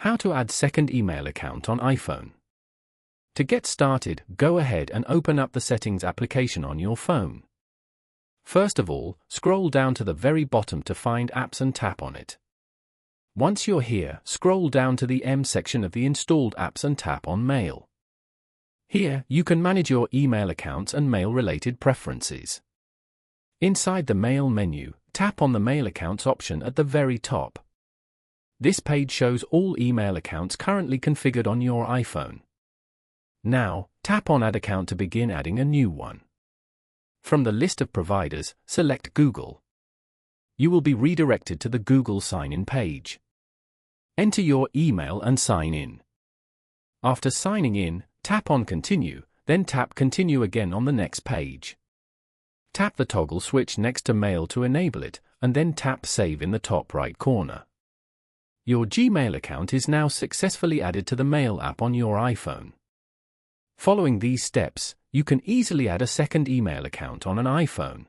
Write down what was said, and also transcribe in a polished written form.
How to add second email account on iPhone. To get started, go ahead and open up the Settings application on your phone. First of all, scroll down to the very bottom to find Apps and tap on it. Once you're here, scroll down to the M section of the installed apps and tap on Mail. Here, you can manage your email accounts and mail-related preferences. Inside the Mail menu, tap on the Mail Accounts option at the very top. This page shows all email accounts currently configured on your iPhone. Now, tap on Add Account to begin adding a new one. From the list of providers, select Google. You will be redirected to the Google sign-in page. Enter your email and sign in. After signing in, tap on Continue, then tap Continue again on the next page. Tap the toggle switch next to Mail to enable it, and then tap Save in the top right corner. Your Gmail account is now successfully added to the Mail app on your iPhone. Following these steps, you can easily add a second email account on an iPhone.